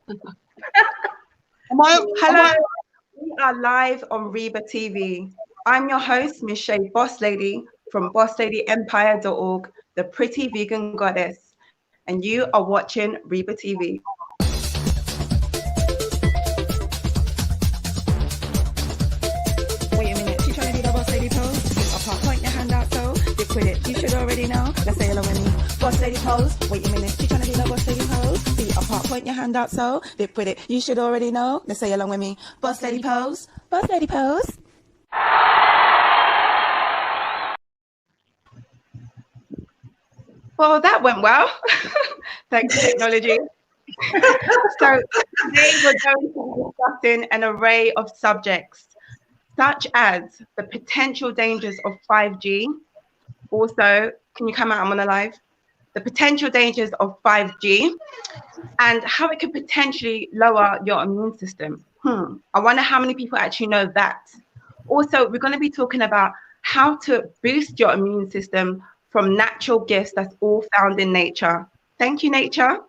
Hello, we are live on R.E.E.B.A TV. I'm your host, Miss Shay Boss Lady from BossLadyEmpire.org, the pretty vegan goddess, and you are watching R.E.E.B.A TV. Wait a minute, she trying to do the boss lady pose? Apart, point your hand out so you quit it. You should already know. Let's say hello with me. Boss lady pose. Wait a minute, she trying to do the boss lady pose? See, apart, point your hand out so you quit it. You should already know. Let's say hello with me. Boss lady pose. Boss lady pose. Well, that went well. Thanks, technology. So today we're going to be discussing an array of subjects, such as the potential dangers of 5G. Also, can you come out? I'm on a live. The potential dangers of 5G and how it could potentially lower your immune system. I wonder how many people actually know that. Also, we're going to be talking about how to boost your immune system from natural gifts that's all found in nature. Thank you, nature.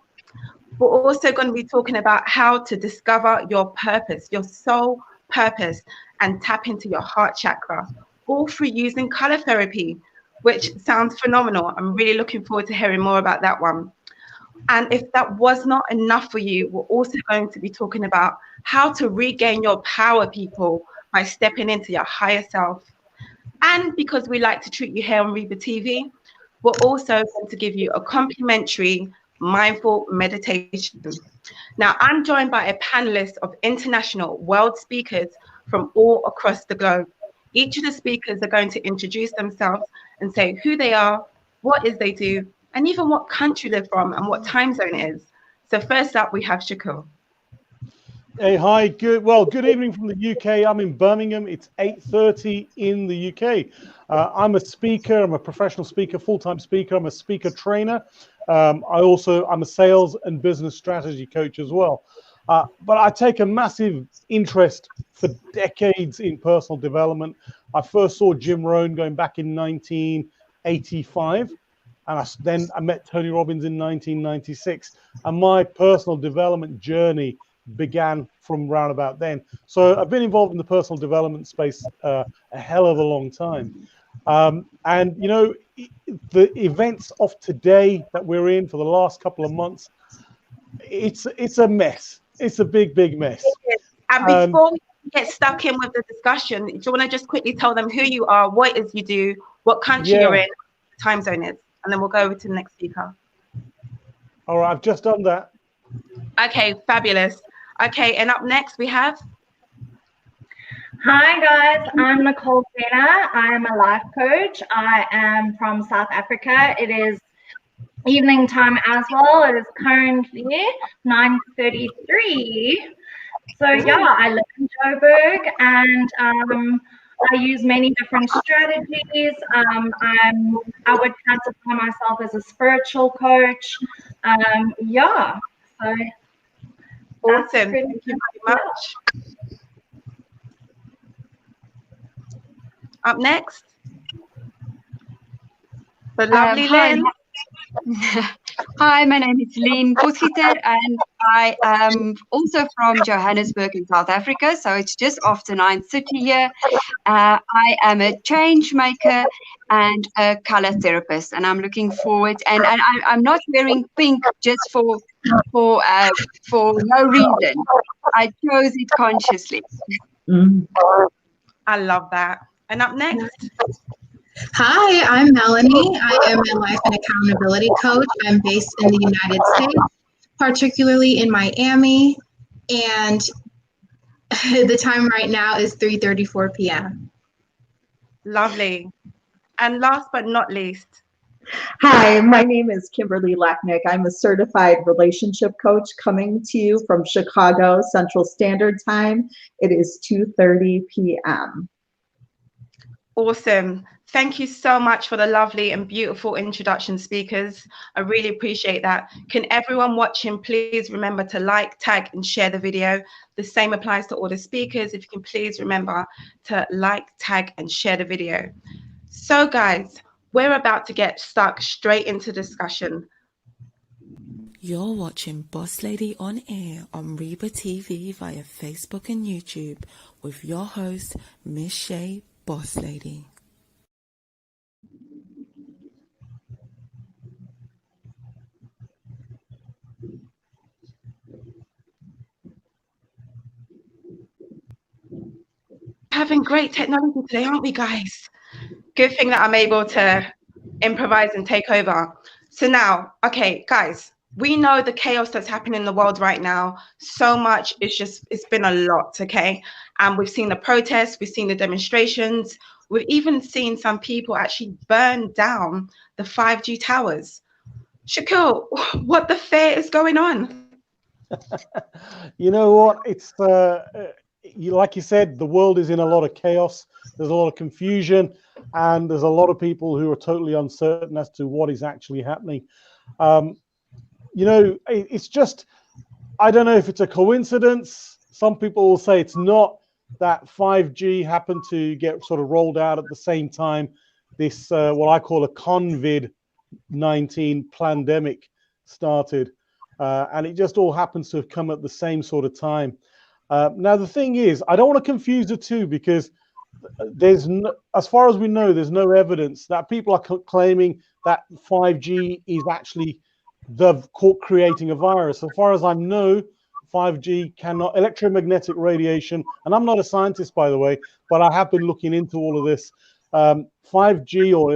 We're also going to be talking about how to discover your purpose, your soul purpose, and tap into your heart chakra, all through using color therapy, which sounds phenomenal. I'm really looking forward to hearing more about that one. And if that was not enough for you, we're also going to be talking about how to regain your power, people, by stepping into your higher self. And because we like to treat you here on R.E.E.B.A TV, we're also going to give you a complimentary mindful meditation. Now, I'm joined by a panelist of international world speakers from all across the globe. Each of the speakers are going to introduce themselves and say who they are, what is they do, and even what country they're from and what time zone it is. So first up, we have Shakur. Hey, hi. Good evening from the UK. I'm in Birmingham. It's 8:30 in the UK. I'm a speaker. I'm a professional speaker, full-time speaker. I'm a speaker trainer. I'm a sales and business strategy coach as well. But I take a massive interest for decades in personal development. I first saw Jim Rohn going back in 1985. And then I met Tony Robbins in 1996. And my personal development journey began from round about then. So I've been involved in the personal development space a hell of a long time. And, you know, the events of today that we're in for the last couple of months, it's a mess. It's a big mess. And before we get stuck in with the discussion, do you want to just quickly tell them who you are, what it is you do, what country you're in, what time zone is, and then we'll go over to the next speaker. All right, I've just done that. Okay, fabulous. Okay, and up next we have... Hi guys, I'm Nicole Zena. I am a life coach. I am from South Africa. It is evening time as well. It is currently 9:33. So yeah, I live in Joburg and I use many different strategies. I would classify myself as a spiritual coach. Yeah, so awesome. Thank you very much. Up next, the lovely Lynn. Hi, my name is Lynn Potgieter and I am also from Johannesburg in South Africa, so it's just after 9:30 here. I am a change maker and a color therapist, and I'm looking forward. And I'm not wearing pink just for no reason. I chose it consciously. I love that. And up next. Hi, I'm Melanie. I am a life and accountability coach. I'm based in the United States, particularly in Miami, and the time right now is 3:34 p.m. Lovely. And last but not least. Hi, my name is Kimberly Lacknick. I'm a certified relationship coach coming to you from Chicago Central Standard Time. It is 2:30 p.m. Awesome. Thank you so much for the lovely and beautiful introduction, speakers. I really appreciate that. Can everyone watching please remember to like, tag, and share the video? The same applies to all the speakers. If you can please remember to like, tag, and share the video. So guys, we're about to get stuck straight into discussion. You're watching Boss Lady on Air on R.E.E.B.A TV via Facebook and YouTube with your host, Miss Shay, Boss Lady. Having great technology today, aren't we, guys? Good thing that I'm able to improvise and take over. So now, okay, guys, we know the chaos that's happening in the world right now. So much, it's been a lot, okay? And we've seen the protests, we've seen the demonstrations, we've even seen some people actually burn down the 5G towers. Shaquille, what the fair is going on? You know what? It's like you said, the world is in a lot of chaos. There's a lot of confusion, and there's a lot of people who are totally uncertain as to what is actually happening. You know, it's just, I don't know if it's a coincidence. Some people will say it's not, that 5G happened to get sort of rolled out at the same time this, what I call a COVID-19 pandemic started. And it just all happens to have come at the same sort of time. Now, the thing is, I don't want to confuse the two, because there's no, as far as we know, there's no evidence that people are claiming that 5G is actually creating a virus. As far as I know, 5G cannot, electromagnetic radiation, and I'm not a scientist, by the way, but I have been looking into all of this. 5G or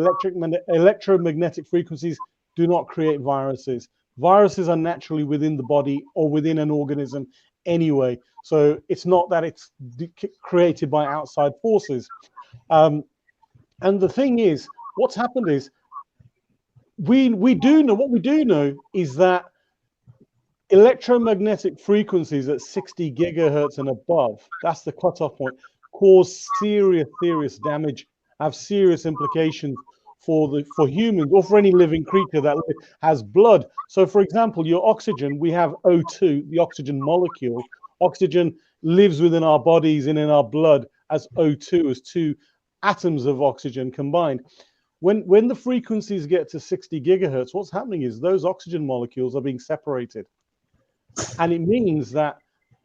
electromagnetic frequencies do not create viruses. Viruses are naturally within the body or within an organism anyway. So it's not that it's created by outside forces. And the thing is, what's happened is, we do know is that electromagnetic frequencies at 60 gigahertz and above, that's the cutoff point, cause serious damage, have serious implications for humans or for any living creature that has blood. So, for example, your oxygen, we have O2, the oxygen molecule. Oxygen lives within our bodies and in our blood as O2, as two atoms of oxygen combined. When the frequencies get to 60 gigahertz, what's happening is those oxygen molecules are being separated. And it means that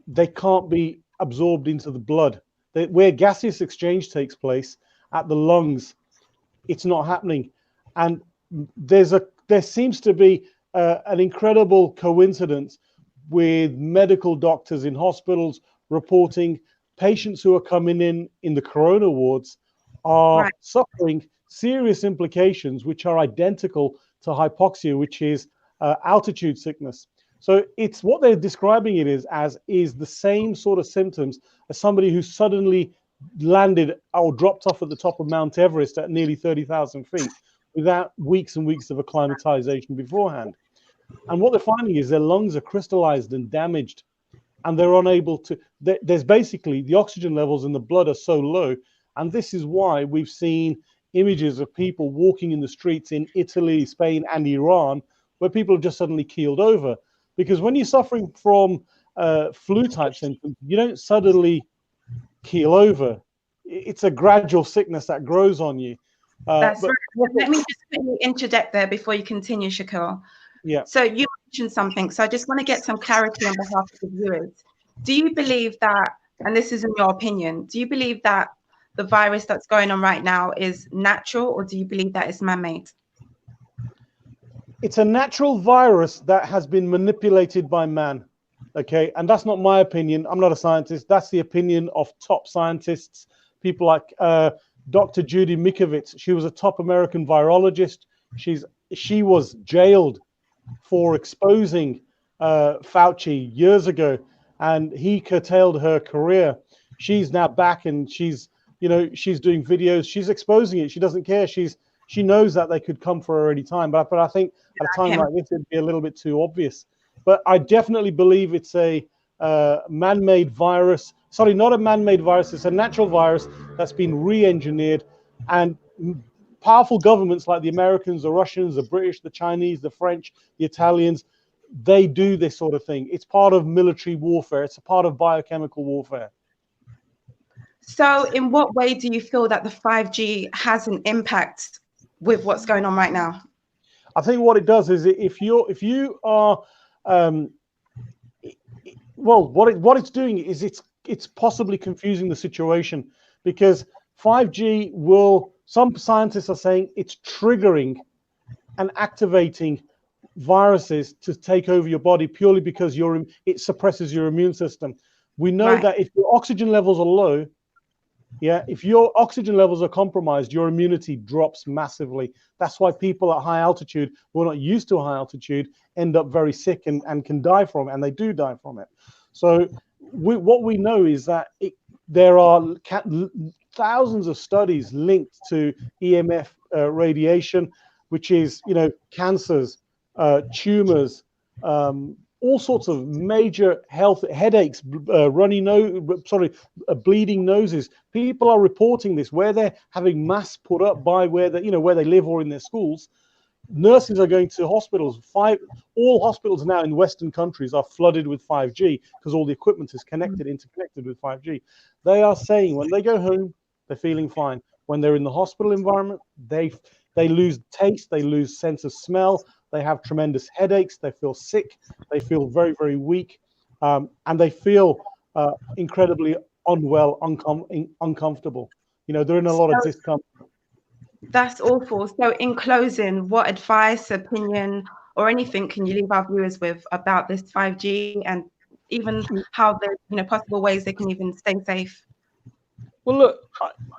they can't be absorbed into the blood. Where gaseous exchange takes place at the lungs, it's not happening. And there seems to be an incredible coincidence with medical doctors in hospitals reporting patients who are coming in the corona wards are suffering serious implications which are identical to hypoxia, which is altitude sickness. So it's what they're describing it as is the same sort of symptoms as somebody who suddenly landed or dropped off at the top of Mount Everest at nearly 30,000 feet without weeks and weeks of acclimatization beforehand. And what they're finding is their lungs are crystallized and damaged, and they're unable to, there's basically, the oxygen levels in the blood are so low. And this is why we've seen images of people walking in the streets in Italy, Spain, and Iran, where people have just suddenly keeled over. Because when you're suffering from flu-type symptoms, you don't suddenly keel over. It's a gradual sickness that grows on you. That's right. Let me just quickly interject there before you continue, Shaquille. Yeah. So you mentioned something, so I just want to get some clarity on behalf of the viewers. Do you believe that, and this is in your opinion, do you believe that the virus that's going on right now is natural, or do you believe that it's man-made? It's a natural virus that has been manipulated by man, okay? And that's not my opinion. I'm not a scientist. That's the opinion of top scientists, people like Dr. Judy Mikovits. She was a top American virologist. She was jailed for exposing Fauci years ago, and he curtailed her career. She's now back, and she's doing videos. She's exposing it. She doesn't care. She knows that they could come for her any time. But I think at a time like this, it'd be a little bit too obvious. But I definitely believe it's a man-made virus. Sorry, not a man-made virus. It's a natural virus that's been re-engineered. And powerful governments like the Americans, the Russians, the British, the Chinese, the French, the Italians, they do this sort of thing. It's part of military warfare. It's a part of biochemical warfare. So in what way do you feel that the 5G has an impact with what's going on right now? I think what it does is if you are well, what it's doing is it's possibly confusing the situation, because 5G will, some scientists are saying it's triggering and activating viruses to take over your body purely because it suppresses your immune system. We know that if your oxygen levels are low, if your oxygen levels are compromised, your immunity drops massively. That's why people at high altitude who are not used to high altitude end up very sick and can die from it, and they do die from it. So what we know is that there are thousands of studies linked to EMF radiation, which is, cancers, tumors, all sorts of major health, headaches, bleeding noses. People are reporting this where they're having masks put up by where they live or in their schools. Nurses are going to hospitals. All hospitals now in Western countries are flooded with 5G because all the equipment is interconnected with 5G. They are saying when they go home, they're feeling fine. When they're in the hospital environment, they lose taste, they lose sense of smell, they have tremendous headaches, they feel sick, they feel very, very weak, and they feel incredibly unwell, uncomfortable. They're in a lot of discomfort. That's awful. So in closing, what advice, opinion, or anything can you leave our viewers with about this 5G, and even how there's possible ways they can even stay safe? Well, look,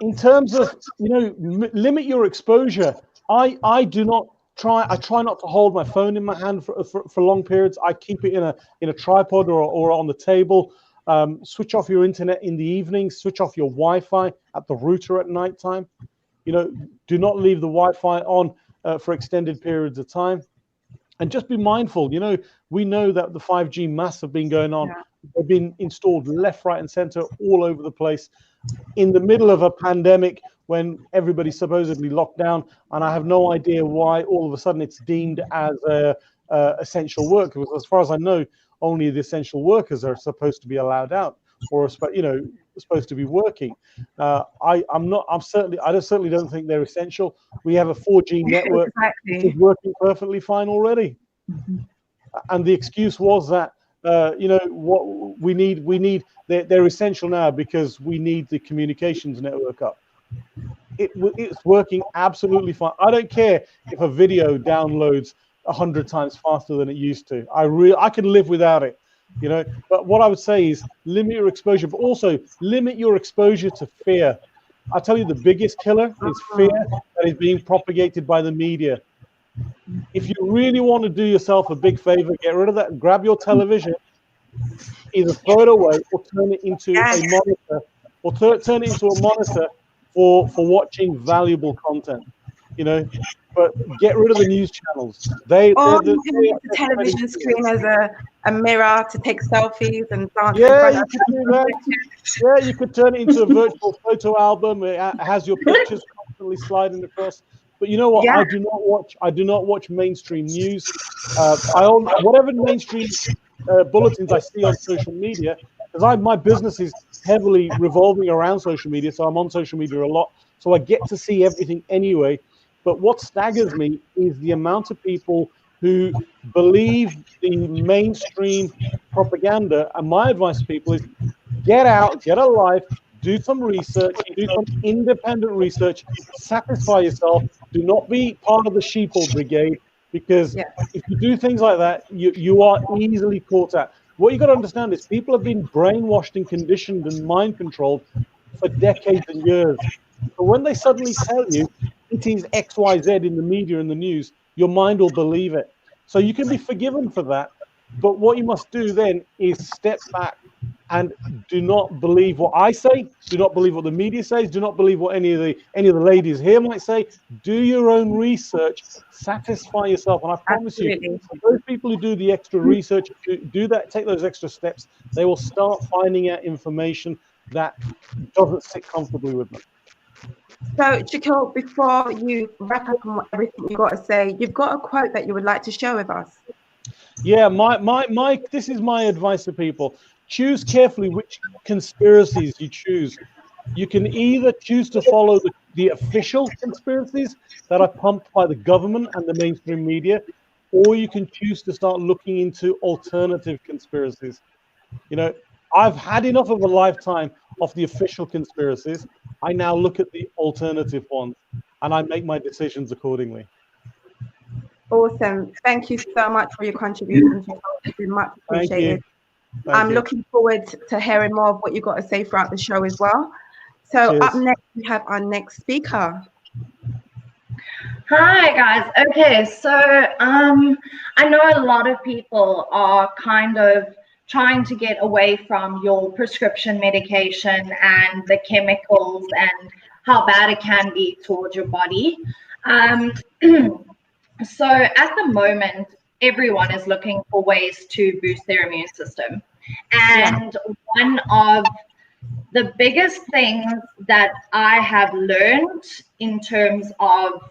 in terms of limit your exposure, I try not to hold my phone in my hand for long periods. I keep it in a tripod or on the table. Switch off your internet in the evening. Switch off your Wi-Fi at the router at nighttime. Do not leave the Wi-Fi on for extended periods of time. And just be mindful. We know that the 5G masts have been going on. Yeah. They've been installed left, right, and center all over the place in the middle of a pandemic when everybody's supposedly locked down. And I have no idea why all of a sudden it's deemed as essential work. Because as far as I know, only the essential workers are supposed to be allowed out or supposed to be working. I certainly don't think they're essential. We have a 4G network which is working perfectly fine already. Mm-hmm. And the excuse was that what we need they're essential now because we need the communications network up. It's working absolutely fine. I don't care if a video downloads 100 times faster than it used to. I can live without it. But what I would say is limit your exposure, but also limit your exposure to fear. I'll tell you, the biggest killer is fear that is being propagated by the media. If you really want to do yourself a big favor, get rid of that and grab your television, either throw it away or turn it into a monitor, or turn it into a monitor for watching valuable content. But get rid of the news channels. You can use the television screen as a mirror to take selfies and dance. Yeah, you could do that. Yeah, you could turn it into a virtual photo album. It has your pictures constantly sliding across. But you know what? Yeah. I do not watch mainstream news. Whatever mainstream bulletins I see on social media, because my business is heavily revolving around social media, so I'm on social media a lot. So I get to see everything anyway. But what staggers me is the amount of people who believe the mainstream propaganda. And my advice to people is get out, get a life, do some research, do some independent research, satisfy yourself. Do not be part of the sheeple brigade, because if you do things like that, you are easily caught out. What you got to understand is people have been brainwashed and conditioned and mind controlled for decades and years. So when they suddenly tell you it is XYZ in the media and the news, your mind will believe it. So you can be forgiven for that. But what you must do then is step back and do not believe what I say. Do not believe what the media says. Do not believe what any of the ladies here might say. Do your own research. Satisfy yourself. And I promise you, those people who do the extra research, do that, take those extra steps, they will start finding out information that doesn't sit comfortably with them. So, Shaquille, before you wrap up on everything you've got to say, you've got a quote that you would like to share with us. Yeah, this is my advice to people. Choose carefully which conspiracies you choose. You can either choose to follow the official conspiracies that are pumped by the government and the mainstream media, or you can choose to start looking into alternative conspiracies. You know, I've had enough of a lifetime of the official conspiracies. I now look at the alternative ones and I make my decisions accordingly. Awesome. Thank you so much for your contributions. It's been much appreciated. I'm looking forward to hearing more of what you've got to say throughout the show as well. So Cheers. up next, we have our next speaker. Hi guys. Okay, so I know a lot of people are kind of trying to get away from your prescription medication and the chemicals and how bad it can be towards your body. So at the moment, everyone is looking for ways to boost their immune system. And one of the biggest things that I have learned in terms of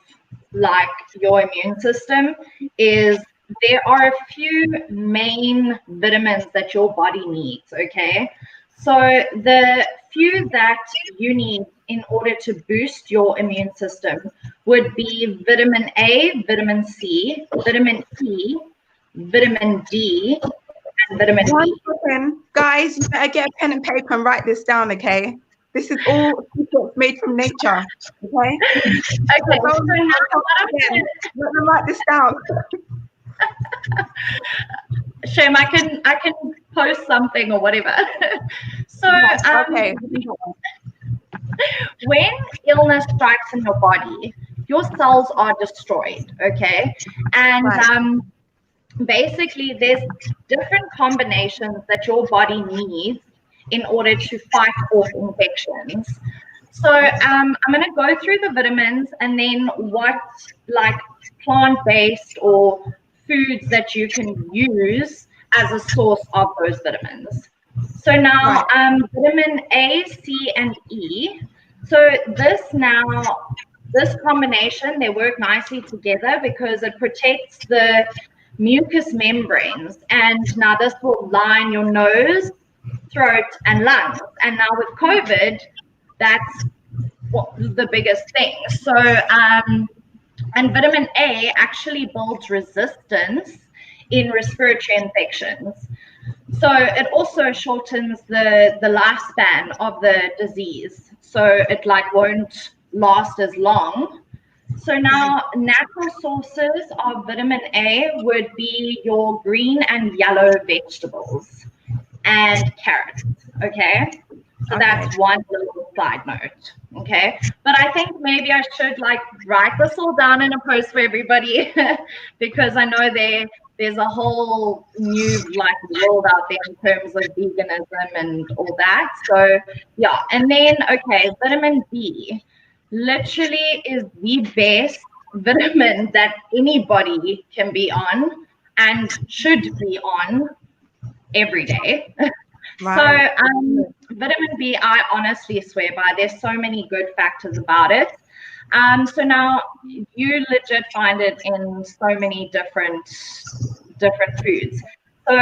like your immune system is there are a few main vitamins that your body needs, okay? So the few that you need in order to boost your immune system would be vitamin A, vitamin C, vitamin E, vitamin D, and vitamin One B. second. Guys, you better get a pen and paper and write this down, okay? This is all secrets made from nature, okay? Okay, so now let me write this down. Shem, I can post something or whatever. So Okay. when illness strikes in your body, your cells are destroyed, okay? And basically there's different combinations that your body needs in order to fight off infections. So I'm going to go through the vitamins and then what like plant-based or foods that you can use as a source of those vitamins. So now vitamin A, C, and E. So this combination, they work nicely together because it protects the mucous membranes, and now this will line your nose, throat, and lungs. And now with COVID, that's the biggest thing. So and vitamin A actually builds resistance in respiratory infections. So it also shortens the lifespan of the disease. So it like won't last as long. So now natural sources of vitamin A would be your green and yellow vegetables and carrots, okay? So that's one little side note, okay? But I think maybe I should like write this all down in a post for everybody because I know there's a whole new like world out there in terms of veganism and all that. So yeah, and then okay, vitamin B literally is the best vitamin that anybody can be on and should be on every day. Right. So vitamin B, I honestly swear by. There's so many good factors about it. So now you legit find it in so many different foods. So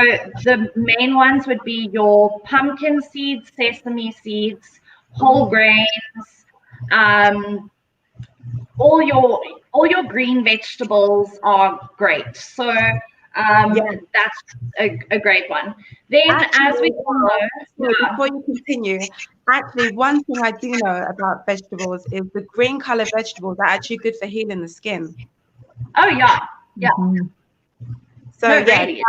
the main ones would be your pumpkin seeds, sesame seeds, whole grains, all your green vegetables are great. So that's a great one. Then actually, as we all know, before you continue, actually one thing I do know about vegetables is the green color vegetables are actually good for healing the skin. Oh yeah. So no, really.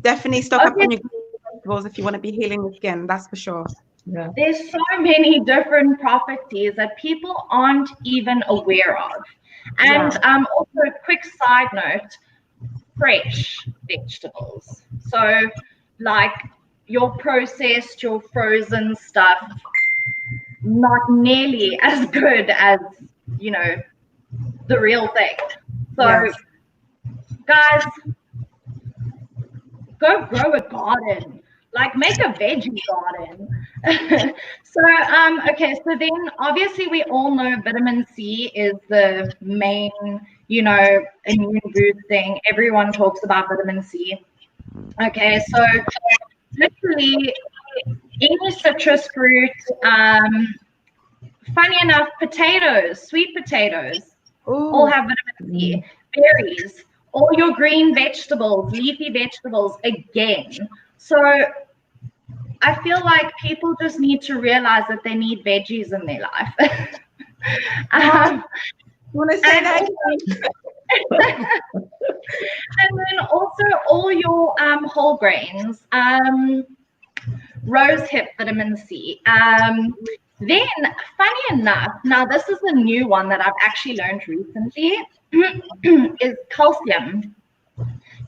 Definitely stock up on your green vegetables if you want to be healing the skin, that's for sure. Yeah. There's so many different properties that people aren't even aware of. And also a quick side note, fresh vegetables. So like your processed, your frozen stuff, not nearly as good as, you know, the real thing. So guys, go grow a garden. Like make a veggie garden. So okay, so then obviously we all know vitamin C is the main, you know, immune boosting. Everyone talks about vitamin C. Okay, so literally any citrus fruit, funny enough, potatoes, sweet potatoes, all have vitamin C. Berries all your green vegetables, leafy vegetables again. So I feel like people just need to realize that they need veggies in their life. You want to say that? And then also all your whole grains, rose hip vitamin C. Then, funny enough, now this is a new one that I've actually learned recently, is calcium.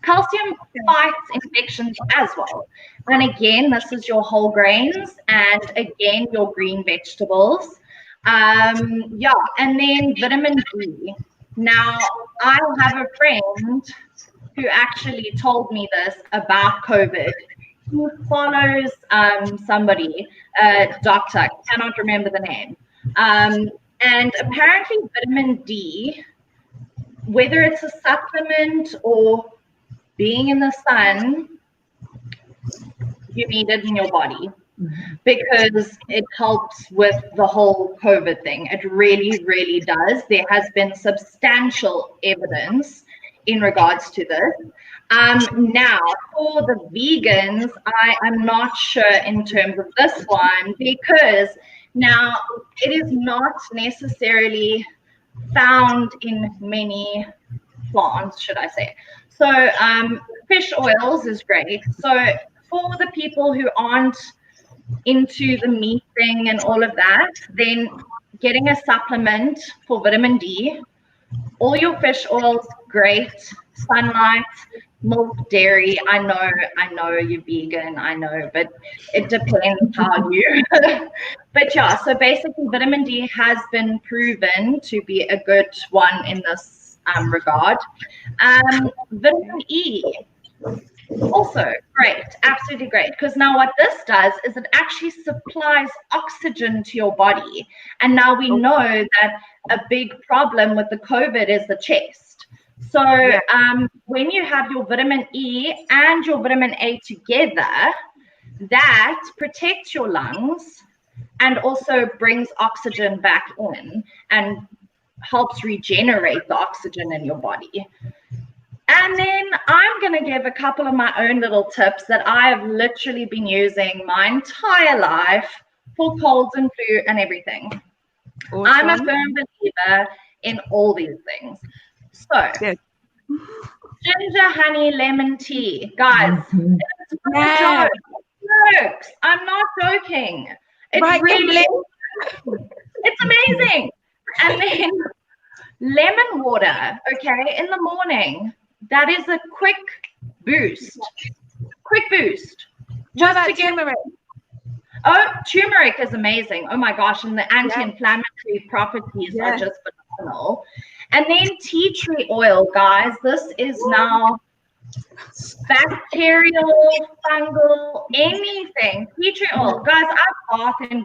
Calcium fights infections as well. And again, this is your whole grains and again, your green vegetables. Yeah, and then vitamin D. Now, I have a friend who actually told me this about COVID. He follows somebody, a doctor, I cannot remember the name. And apparently vitamin D, whether it's a supplement or being in the sun, you need it in your body because it helps with the whole COVID thing. It really, really does. There has been substantial evidence in regards to this. Now, for the vegans, I am not sure in terms of this one because now it is not necessarily found in many plants, should I say. So fish oils is great. So for the people who aren't into the meat thing and all of that, then getting a supplement for vitamin D, all your fish oils, great. Sunlight, milk, dairy. I know you're vegan, I know, but it depends how you. But yeah, so basically vitamin D has been proven to be a good one in this regard. Vitamin E, also great, absolutely great, because now what this does is it actually supplies oxygen to your body. And now we know that a big problem with the COVID is the chest. So when you have your vitamin E and your vitamin A together, that protects your lungs and also brings oxygen back in and helps regenerate the oxygen in your body. And then I'm going to give a couple of my own little tips that I have literally been using my entire life for colds and flu and everything. Awesome. I'm a firm believer in all these things. So, ginger, honey, lemon tea. Guys, it's not jokes. I'm not joking. It's really, it's amazing. And then lemon water, okay, in the morning. That is a quick boost. Quick boost. Just to get turmeric. Oh, turmeric is amazing. Oh my gosh, and the anti-inflammatory properties are just phenomenal. And then tea tree oil, guys. This is now bacterial, fungal, anything. Tea tree oil. Guys, I bath in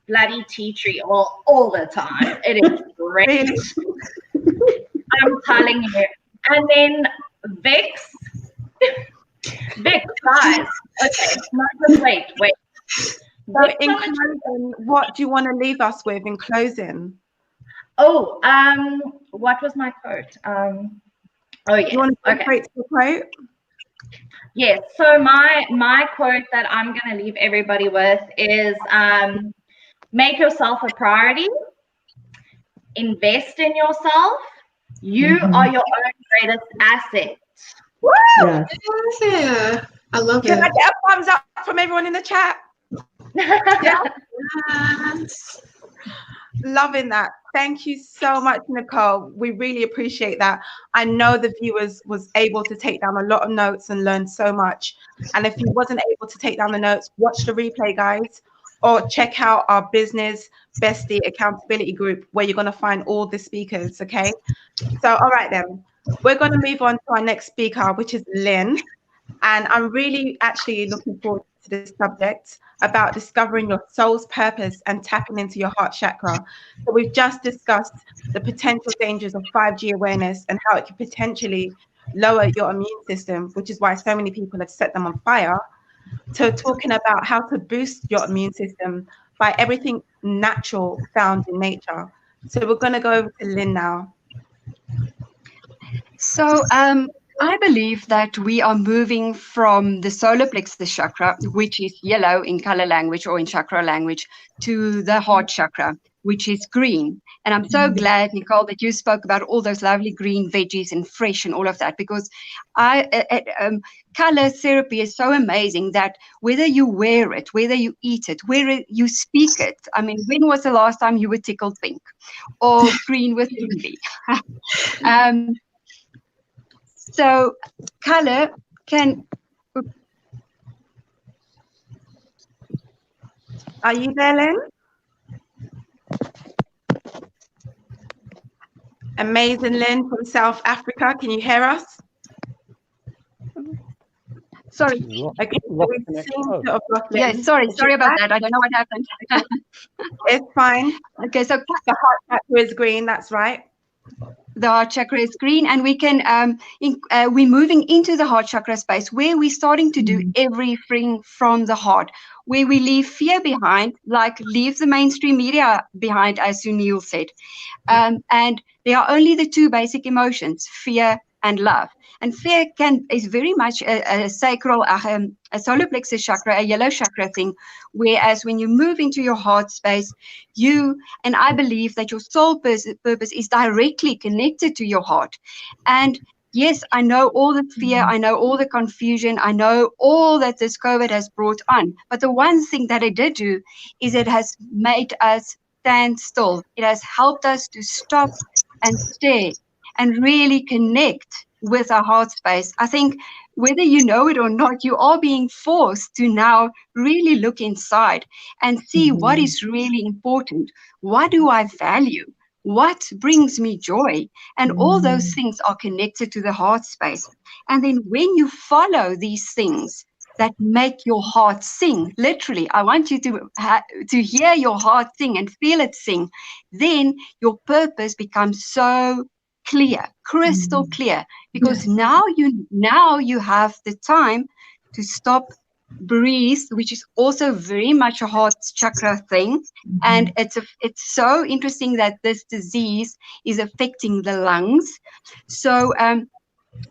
bloody tea tree oil all the time. It is great. I'm telling you. And then Vicks. Vicks, guys. Okay, not just wait. So in closing, what do you want to leave us with in closing? Oh, what was my quote? Oh, yeah. You want to go to the quote? Yes. So my quote that I'm going to leave everybody with is make yourself a priority. Invest in yourself. You are your own greatest asset. Woo! Yeah, I love it. Can I get a thumbs up from everyone in the chat? Yes. Loving that. Thank you so much, Nicole. We really appreciate that. I know the viewers was able to take down a lot of notes and learn so much. And if you wasn't able to take down the notes, watch the replay, guys, or check out our business bestie accountability group where you're going to find all the speakers. Okay. So, all right, then we're going to move on to our next speaker, which is Lynn. And I'm really actually looking forward to this subject about discovering your soul's purpose and tapping into your heart chakra. So we've just discussed the potential dangers of 5G awareness and how it could potentially lower your immune system, which is why so many people have set them on fire, to talking about how to boost your immune system by everything natural found in nature. So we're going to go over to Lynn now. So I believe that we are moving from the solar plexus chakra, which is yellow in color language or in chakra language, to the heart chakra, which is green. And I'm so glad, Nicole, that you spoke about all those lovely green veggies and fresh and all of that, because color therapy is so amazing that whether you wear it, whether you eat it, whether you speak it. I mean, when was the last time you were tickled pink or green with envy? So color can. Are you there, Lynn? Amazing, Lynn from South Africa. Can you hear us? Sorry. Okay, so we seem to have lost Lynn. Yeah, sorry about that. I don't know what happened. It's fine. Okay, so The heart chakra is green. That's right. The heart chakra is green, and we can we're moving into the heart chakra space where we're starting to do everything from the heart, where we leave fear behind, like leave the mainstream media behind, as Sunil said. And there are only the two basic emotions, fear and love. And fear is very much a sacral, a solar plexus chakra, a yellow chakra thing. Whereas when you move into your heart space, and I believe that your soul purpose is directly connected to your heart. And yes, I know all the fear, I know all the confusion, I know all that this COVID has brought on. But the one thing that it did do is it has made us stand still. It has helped us to stop and stare and really connect with our heart space. I think whether you know it or not, you are being forced to now really look inside and see what is really important. What do I value? What brings me joy? And all those things are connected to the heart space. And then when you follow these things that make your heart sing, literally, I want you to hear your heart sing and feel it sing, then your purpose becomes so clear, crystal clear, because now you have the time to stop, breathe, which is also very much a heart chakra thing. And it's so interesting that this disease is affecting the lungs. So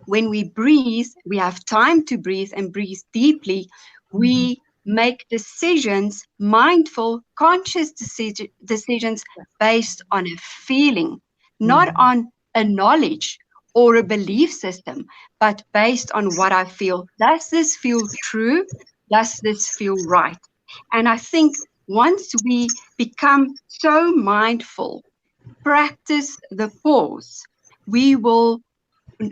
when we breathe, we have time to breathe and breathe deeply. We make decisions, mindful, conscious decisions based on a feeling, not on a knowledge or a belief system, but based on what I feel. Does this feel true? Does this feel right? And I think once we become so mindful, practice the pause, we will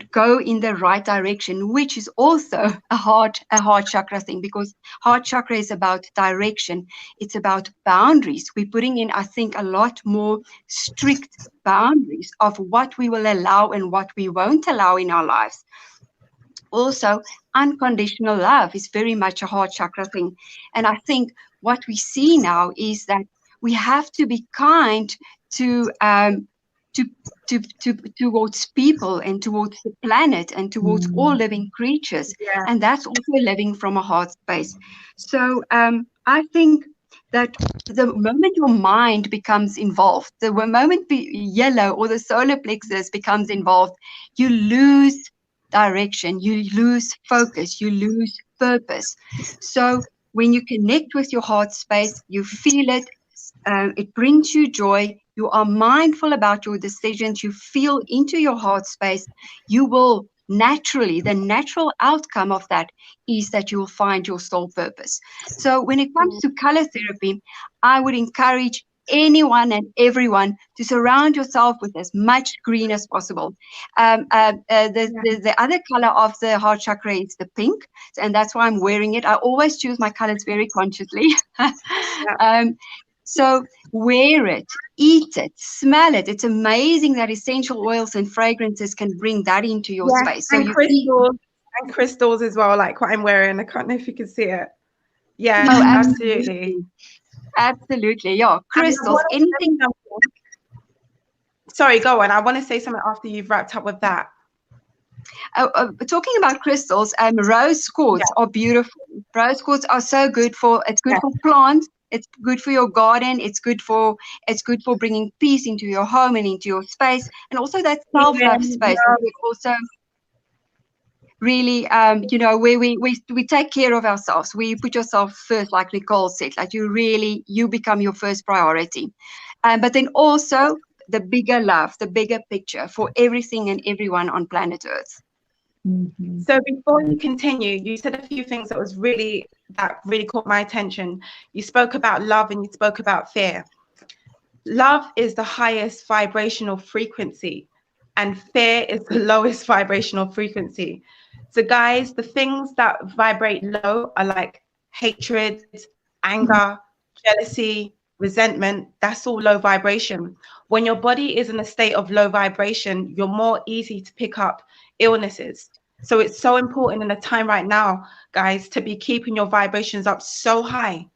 go in the right direction, which is also a heart chakra thing, because heart chakra is about direction. It's about boundaries. We're putting in, I think, a lot more strict boundaries of what we will allow and what we won't allow in our lives. Also, unconditional love is very much a heart chakra thing. And I think what we see now is that we have to be kind towards people and towards the planet and towards all living creatures. And that's also living from a heart space. So I think that the moment your mind becomes involved, the moment yellow or the solar plexus becomes involved, you lose direction, you lose focus, you lose purpose. So when you connect with your heart space, you feel it, it brings you joy, you are mindful about your decisions, you feel into your heart space, you will naturally, the natural outcome of that is that you will find your soul purpose. So when it comes to color therapy, I would encourage anyone and everyone to surround yourself with as much green as possible. The other color of the heart chakra is the pink, and that's why I'm wearing it. I always choose my colors very consciously. So wear it, eat it, smell it. It's amazing that essential oils and fragrances can bring that into your space. So and crystals as well, like what I'm wearing. I can't know if you can see it. Yeah, absolutely. Absolutely, yeah. Crystals, anything. Sorry, go on. I want to say something after you've wrapped up with that. Talking about crystals, rose quartz are beautiful. Rose quartz are so good for plants. It's good for your garden. It's good for bringing peace into your home and into your space, and also that self-love space. really, where we take care of ourselves. We put yourself first, like Nicole said, like you become your first priority. But then also the bigger love, the bigger picture for everything and everyone on planet Earth. Mm-hmm. So before you continue, you said a few things that really caught my attention. You spoke about love and you spoke about fear. Love is the highest vibrational frequency and fear is the lowest vibrational frequency. So guys, the things that vibrate low are like hatred, anger, jealousy, resentment. That's all low vibration. When your body is in a state of low vibration, you're more easy to pick up illnesses. So it's so important in the time right now, guys, to be keeping your vibrations up so high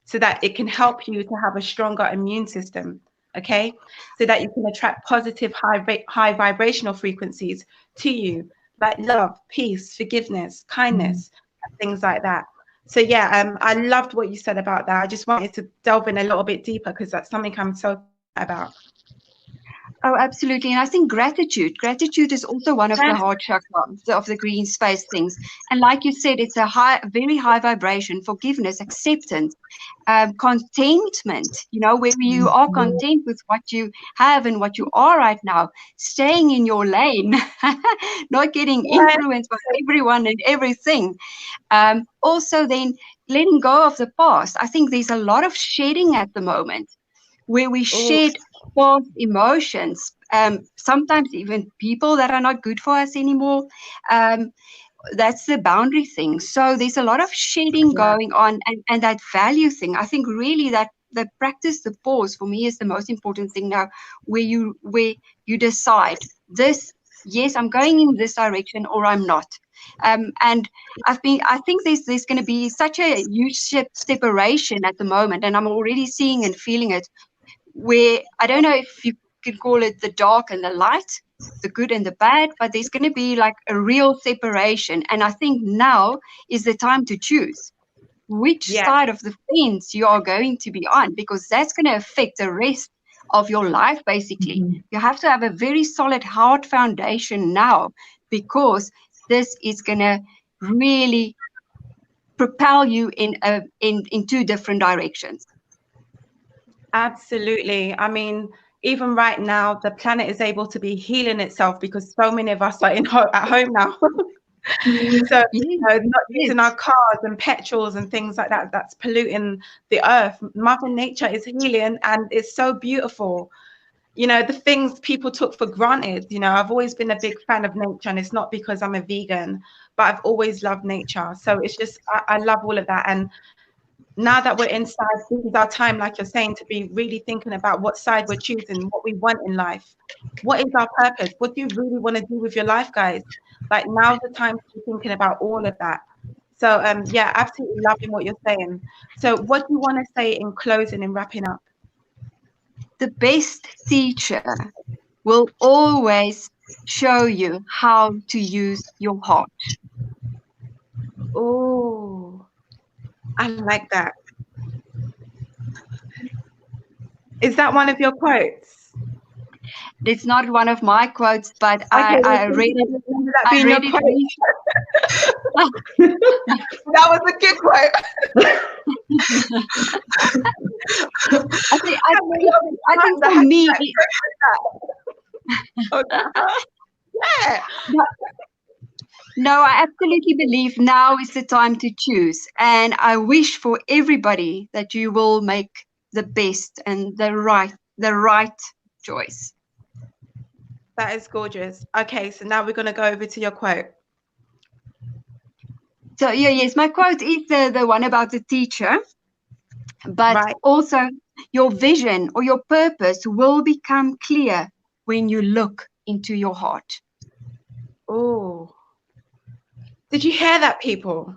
so that it can help you to have a stronger immune system, okay? So that you can attract positive high vibrational frequencies to you, like love, peace, forgiveness, kindness, and things like that. So yeah, I loved what you said about that. I just wanted to delve in a little bit deeper because that's something I'm so about. Oh, absolutely. And I think gratitude is also one of the heart chakras of the green space things. And like you said, it's a very high vibration, forgiveness, acceptance, contentment, where you are content with what you have and what you are right now, staying in your lane, not getting influenced by everyone and everything. Also then letting go of the past. I think there's a lot of shedding at the moment where we shed past emotions, sometimes even people that are not good for us anymore. That's the boundary thing. So there's a lot of shedding going on, and that value thing. I think really that the practice, the pause for me is the most important thing now, where you decide this, yes, I'm going in this direction or I'm not. And I think there's going to be such a huge separation at the moment, and I'm already seeing and feeling it, where I don't know if you could call it the dark and the light, the good and the bad, but there's going to be like a real separation. And I think now is the time to choose which side of the fence you are going to be on, because that's going to affect the rest of your life, basically. You have to have a very solid heart foundation now, because this is going to really propel you in two different directions. Absolutely. I mean, even right now, the planet is able to be healing itself because so many of us are at home now. So not using our cars and petrols and things like that, that's polluting the earth. Mother Nature is healing, and it's so beautiful. The things people took for granted, I've always been a big fan of nature, and it's not because I'm a vegan, but I've always loved nature. So it's just, I love all of that. And now that we're inside, this is our time, like you're saying, to be really thinking about what side we're choosing, what we want in life. What is our purpose? What do you really want to do with your life, guys? Like, now's the time to be thinking about all of that. So, yeah, absolutely loving what you're saying. So what do you want to say in closing and wrapping up? The best teacher will always show you how to use your heart. Oh, I like that. Is that one of your quotes? It's not one of my quotes, but okay, I read it. That was a good quote. I think for me, no, I absolutely believe now is the time to choose, and I wish for everybody that you will make the best and the right choice. That is gorgeous. Okay, so now we're going to go over to your quote. So yes, my quote is the one about the teacher, but also your vision or your purpose will become clear when you look into your heart. Oh, did you hear that, people?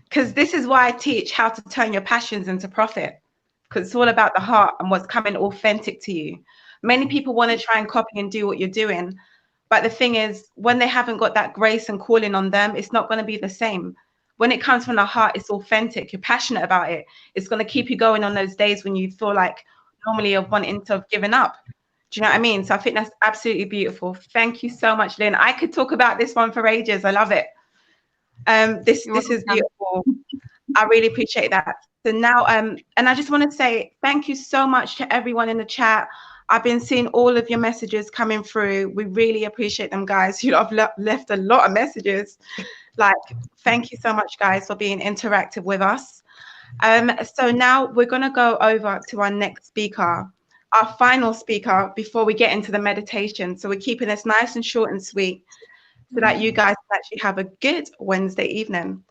Because this is why I teach how to turn your passions into profit, because it's all about the heart and what's coming authentic to you. Many people want to try and copy and do what you're doing, but the thing is, when they haven't got that grace and calling on them, it's not going to be the same. When it comes from the heart, it's authentic, you're passionate about it. It's going to keep you going on those days when you feel like normally you're wanting to have given up. Do you know what I mean? So I think that's absolutely beautiful. Thank you so much, Lynn. I could talk about this one for ages. I love it. This is beautiful. I really appreciate that. So now, and I just want to say thank you so much to everyone in the chat. I've been seeing all of your messages coming through. We really appreciate them, guys. You know, I've left a lot of messages. Like, thank you so much, guys, for being interactive with us. So now we're going to go over to our next speaker, our final speaker, before we get into the meditation. So we're keeping this nice and short and sweet so that you guys can actually have a good Wednesday evening.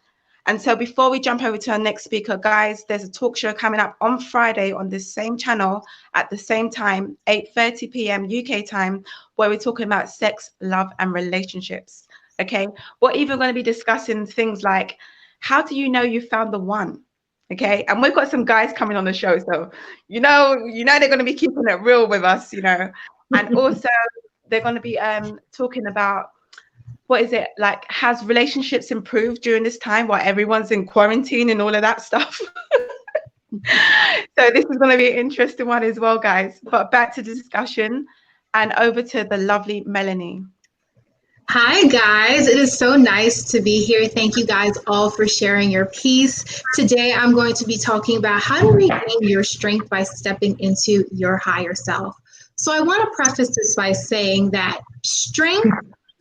And so before we jump over to our next speaker, guys, there's a talk show coming up on Friday on this same channel at the same time, 8:30 p.m. UK time, where we're talking about sex, love, and relationships. Okay, we're even going to be discussing things like, how do you know you found the one? Okay, and we've got some guys coming on the show, so you know they're going to be keeping it real with us, you know. And also they're going to be talking about, what is it like, has relationships improved during this time while everyone's in quarantine and all of that stuff? So this is going to be an interesting one as well, guys. But back to the discussion and over to the lovely Melanie. Hi guys, it is so nice to be here. Thank you guys all for sharing your piece. Today I'm going to be talking about how to regain your strength by stepping into your higher self. So I want to preface this by saying that strength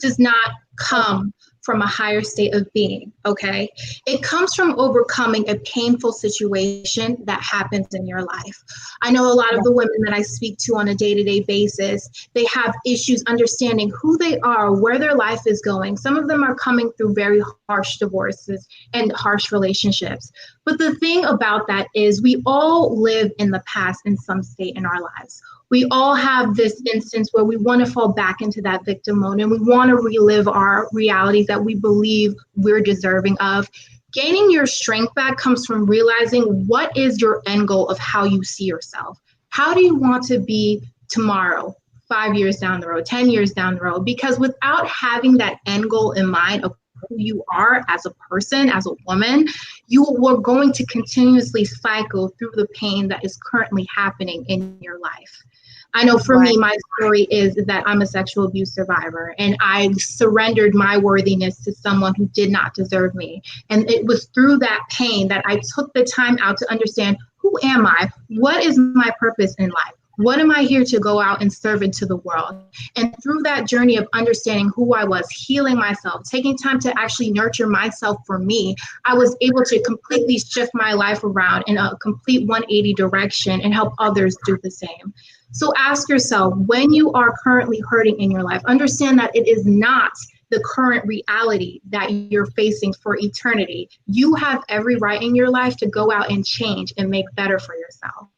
does not come from a higher state of being, okay? It comes from overcoming a painful situation that happens in your life. I know a lot of the women that I speak to on a day-to-day basis, they have issues understanding who they are, where their life is going. Some of them are coming through very harsh divorces and harsh relationships. But the thing about that is we all live in the past in some state in our lives. We all have this instance where we want to fall back into that victim mode and we want to relive our realities that we believe we're deserving of. Gaining your strength back comes from realizing what is your end goal of how you see yourself. How do you want to be tomorrow, 5 years down the road, 10 years down the road? Because without having that end goal in mind of who you are as a person, as a woman, you are going to continuously cycle through the pain that is currently happening in your life. I know for me, my story is that I'm a sexual abuse survivor and I surrendered my worthiness to someone who did not deserve me. And it was through that pain that I took the time out to understand, who am I? What is my purpose in life? What am I here to go out and serve into the world? And through that journey of understanding who I was, healing myself, taking time to actually nurture myself for me, I was able to completely shift my life around in a complete 180 direction and help others do the same. So ask yourself, when you are currently hurting in your life, understand that it is not the current reality that you're facing for eternity. You have every right in your life to go out and change and make better for yourself.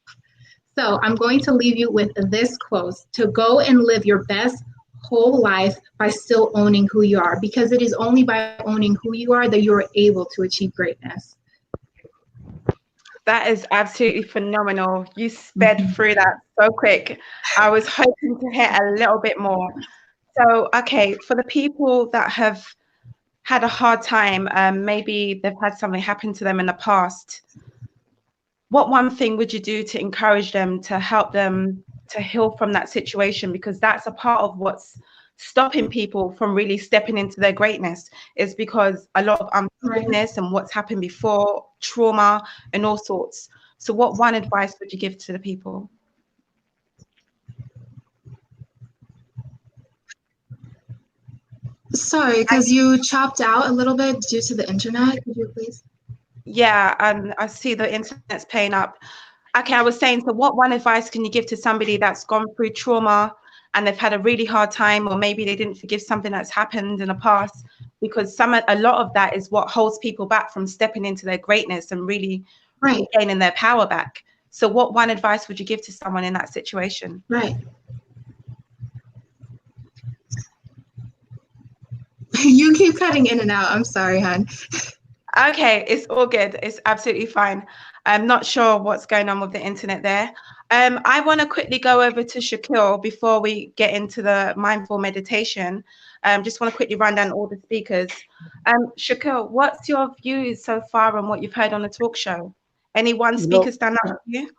So I'm going to leave you with this quote: to go and live your best whole life by still owning who you are, because it is only by owning who you are that you're able to achieve greatness. That is absolutely phenomenal. You sped through that so quick. I was hoping to hear a little bit more. So, okay, for the people that have had a hard time, maybe they've had something happen to them in the past, what one thing would you do to encourage them, to help them to heal from that situation? Because that's a part of what's stopping people from really stepping into their greatness, is because a lot of unforgiveness and what's happened before, trauma and all sorts. So what one advice would you give to the people? Sorry, because you chopped out a little bit due to the internet. Could you please? Yeah, I see the internet's playing up. Okay, I was saying, so what one advice can you give to somebody that's gone through trauma and they've had a really hard time, or maybe they didn't forgive something that's happened in the past? Because a lot of that is what holds people back from stepping into their greatness and really gaining their power back. So what one advice would you give to someone in that situation? Right. You keep cutting in and out. I'm sorry, hon. Okay, it's all good. It's absolutely fine. I'm not sure what's going on with the internet there. I want to quickly go over to Shaquille before we get into the mindful meditation. Just want to quickly run down all the speakers. Shaquille, what's your views so far on what you've heard on the talk show? Any one speaker stand out to you?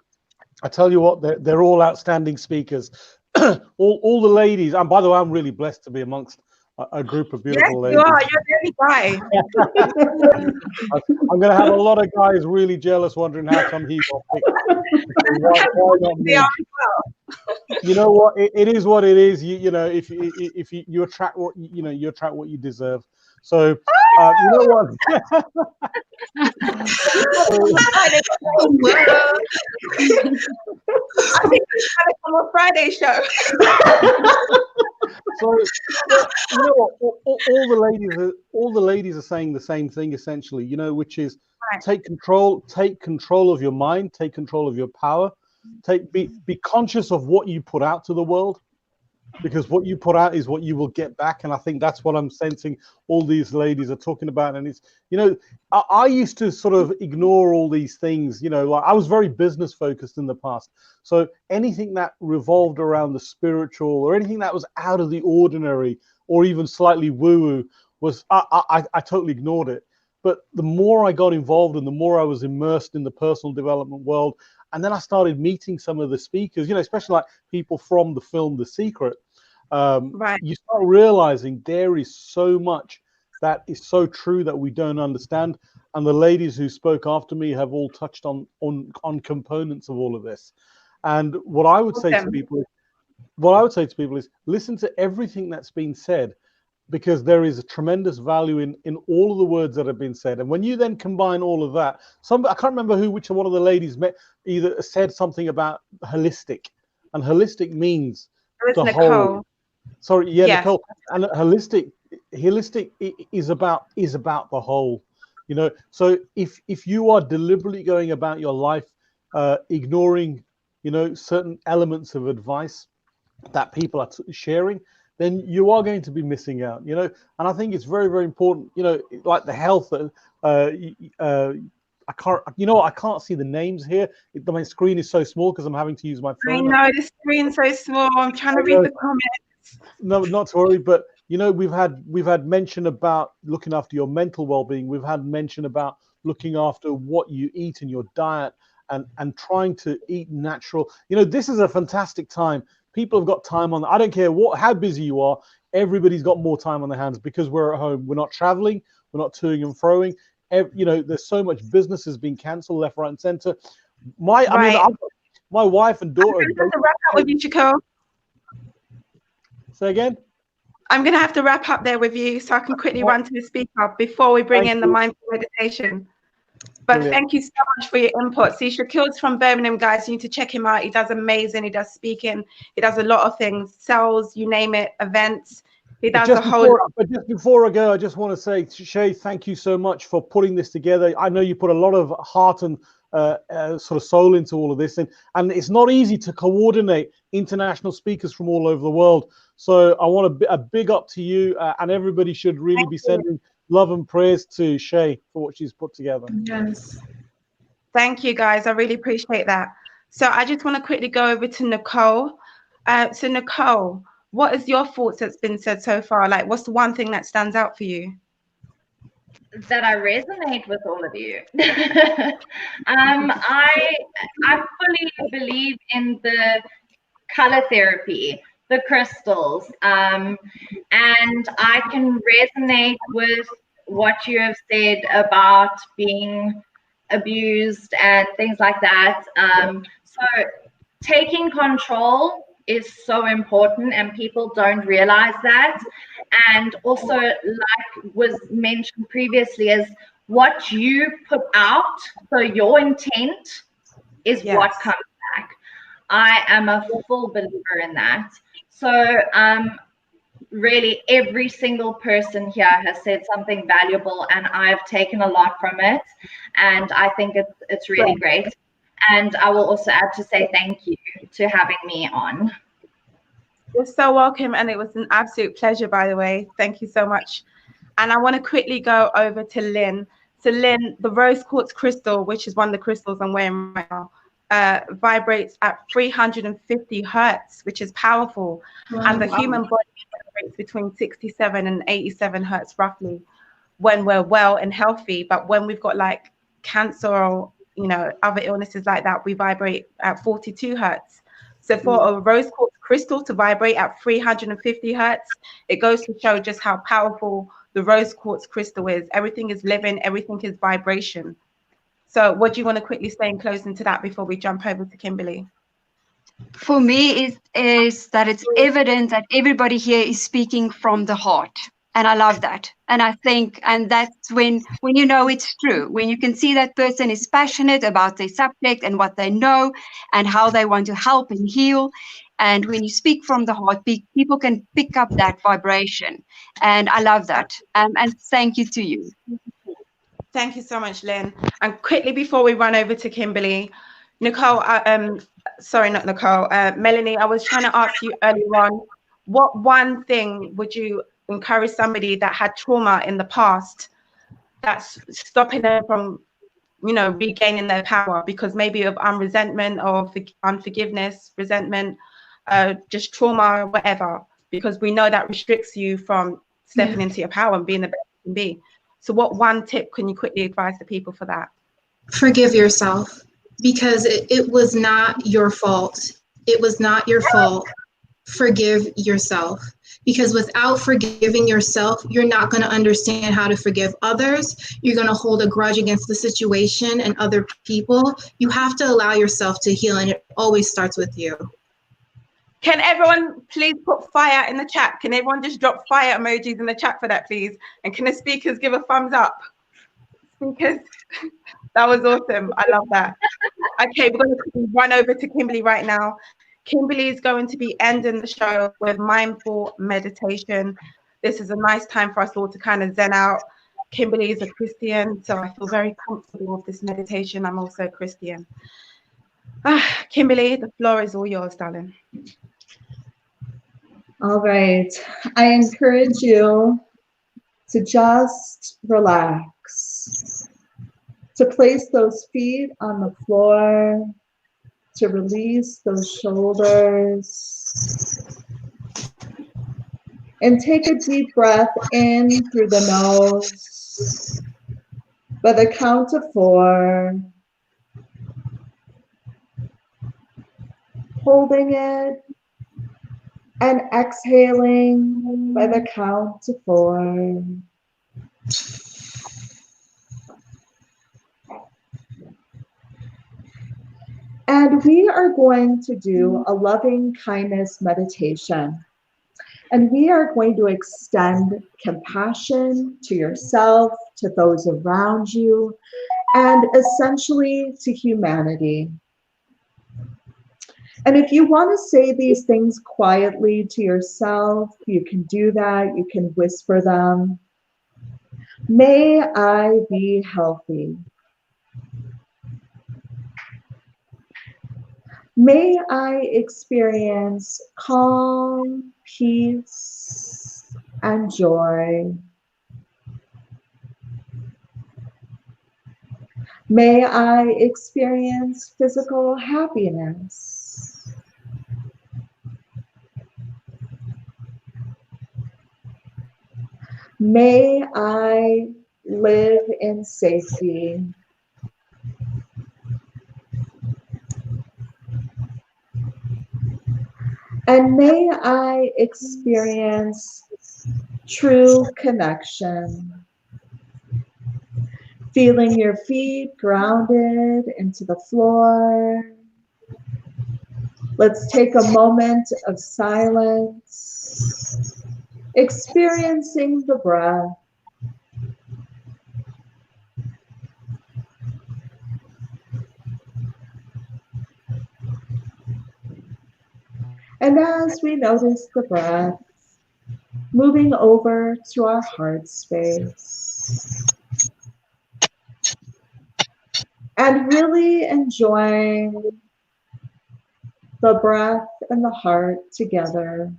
I tell you what, they're all outstanding speakers. all the ladies, and by the way, I'm really blessed to be amongst a group of Yes, beautiful you ladies. are. You're the guy. I'm going to have a lot of guys really jealous, wondering how come he got picked. Why not me? They are as well. You know what? It is what it is. You know, if you attract what you attract what you deserve. So you know what? I think it's kind of on a Friday show. So you know what? All the ladies are saying the same thing essentially. You know, which is Right. take control of your mind, take control of your power, be conscious of what you put out to the world, because what you put out is what you will get back. And I think that's what I'm sensing all these ladies are talking about. And it's, you know, I used to sort of ignore all these things, you know, like I was very business focused in the past. So anything that revolved around the spiritual or anything that was out of the ordinary or even slightly woo-woo was, I totally ignored it. But the more I got involved and the more I was immersed in the personal development world, and then I started meeting some of the speakers, you know, especially like people from the film The Secret. Right. You start realizing there is so much that is so true that we don't understand. And the ladies who spoke after me have all touched on components of all of this. And what I would say to people is, listen to everything that's been said, because there is a tremendous value in all of the words that have been said. And when you then combine all of that, I can't remember which one of the ladies either said something about holistic, and holistic means It was the Nicole. whole. Sorry, yeah, Yes. Nicole. And holistic is about the whole. You know, so if you are deliberately going about your life ignoring, you know, certain elements of advice that people are sharing, then you are going to be missing out, you know. And I think it's very, very important, you know, like the health. I can't see the names here. My screen is so small because I'm having to use my phone. I know the screen's so small. I'm trying to read the comments. No, not to worry. But you know, we've had mention about looking after your mental well-being. We've had mention about looking after what you eat and your diet, and trying to eat natural. You know, this is a fantastic time. People have got time on. I don't care how busy you are. Everybody's got more time on their hands because we're at home. We're not traveling. We're not toing and froing. You know, there's so much business has been cancelled left, right, and centre. I mean, my wife and daughter. I'm going to wrap up with you, Chico. Say again. I'm going to have to wrap up there with you, so I can quickly run to the speaker before we bring in the mindful meditation. But thank you so much for your input. See, Shakil's from Birmingham, guys. You need to check him out. He does amazing. He does speaking. He does a lot of things, sales, you name it, events. He does a whole lot. But just before I go, I just want to say, Shay, thank you so much for putting this together. I know you put a lot of heart and sort of soul into all of this. And it's not easy to coordinate international speakers from all over the world. So I want a big up to you, and everybody should really be sending love and praise to Shay for what she's put together. Yes. Thank you, guys. I really appreciate that. So I just want to quickly go over to Nicole. So Nicole, what is your thoughts that's been said so far? Like, what's the one thing that stands out for you? That I resonate with all of you. I fully believe in the color therapy, the crystals, and I can resonate with what you have said about being abused and things like that. So taking control is so important, and people don't realize that. And also, like was mentioned previously, is what you put out, so your intent is what comes back. I am a full believer in that. So really every single person here has said something valuable, and I've taken a lot from it, and I think it's really great. And I will also add to say thank you to having me on. You're so welcome, and it was an absolute pleasure, by the way. Thank you so much. And I want to quickly go over to Lynn. So Lynn, the rose quartz crystal, which is one of the crystals I'm wearing right now, vibrates at 350 hertz, which is powerful. And the human body vibrates between 67 and 87 hertz roughly when we're well and healthy. But when we've got like cancer or, you know, other illnesses like that, we vibrate at 42 hertz. So for a rose quartz crystal to vibrate at 350 hertz. It goes to show just how powerful the rose quartz crystal is. Everything is living, everything is vibration. So what do you want to quickly say in closing to that before we jump over to Kimberly? For me, is that it's evident that everybody here is speaking from the heart. And I love that. And I think, and that's when you know it's true, when you can see that person is passionate about their subject and what they know and how they want to help and heal. And when you speak from the heart, people can pick up that vibration. And I love that. And thank you to you. Thank you so much, Lynn. And quickly before we run over to Kimberly, Nicole, sorry, not Nicole, Melanie, I was trying to ask you earlier on, what one thing would you encourage somebody that had trauma in the past that's stopping them from, you know, regaining their power because maybe of resentment or unforgiveness, resentment, just trauma, whatever, because we know that restricts you from stepping into your power and being the best you can be. So what one tip can you quickly advise the people for that? Forgive yourself, because it was not your fault. It was not your fault. Forgive yourself, because without forgiving yourself, you're not going to understand how to forgive others. You're going to hold a grudge against the situation and other people. You have to allow yourself to heal, and it always starts with you. Can everyone please put fire in the chat? Can everyone just drop fire emojis in the chat for that, please? And can the speakers give a thumbs up? Speakers, that was awesome. I love that. Okay, we're going to run over to Kimberly right now. Kimberly is going to be ending the show with mindful meditation. This is a nice time for us all to kind of zen out. Kimberly is a Christian, so I feel very comfortable with this meditation. I'm also a Christian. Kimberly, the floor is all yours, darling. All right. I encourage you to just relax, to place those feet on the floor, to release those shoulders, and take a deep breath in through the nose by the count of 4, holding it, and exhaling by the count of 4. And we are going to do a loving kindness meditation. And we are going to extend compassion to yourself, to those around you, and essentially to humanity. And if you want to say these things quietly to yourself, you can do that. You can whisper them. May I be healthy. May I experience calm, peace, and joy. May I experience physical happiness. May I live in safety. And may I experience true connection. Feeling your feet grounded into the floor. Let's take a moment of silence, experiencing the breath. And as we notice the breath, moving over to our heart space. And really enjoying the breath and the heart together.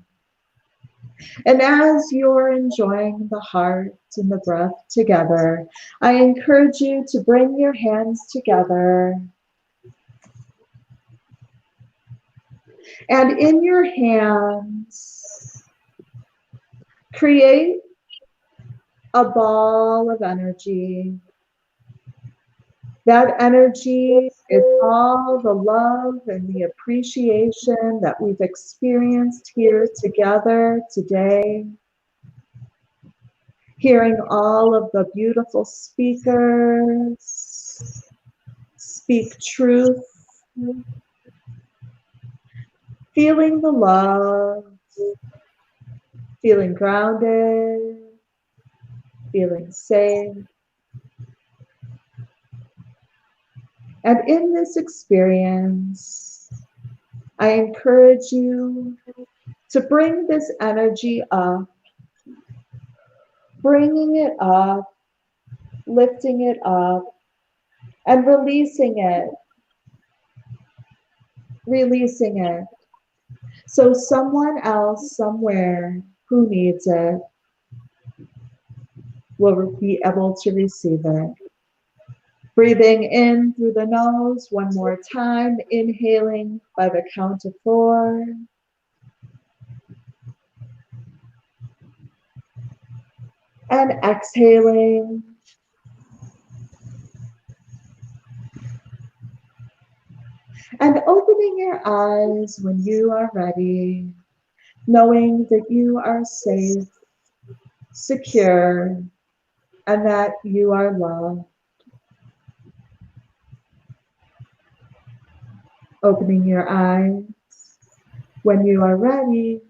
And as you're enjoying the heart and the breath together, I encourage you to bring your hands together. And in your hands, create a ball of energy. That energy is all the love and the appreciation that we've experienced here together today. Hearing all of the beautiful speakers speak truth, feeling the love, feeling grounded, feeling safe. And in this experience, I encourage you to bring this energy up, bringing it up, lifting it up, and releasing it. Releasing it. So someone else somewhere who needs it will be able to receive it. Breathing in through the nose one more time, inhaling by the count of 4. And exhaling. And opening your eyes when you are ready, knowing that you are safe, secure, and that you are loved. Opening your eyes when you are ready.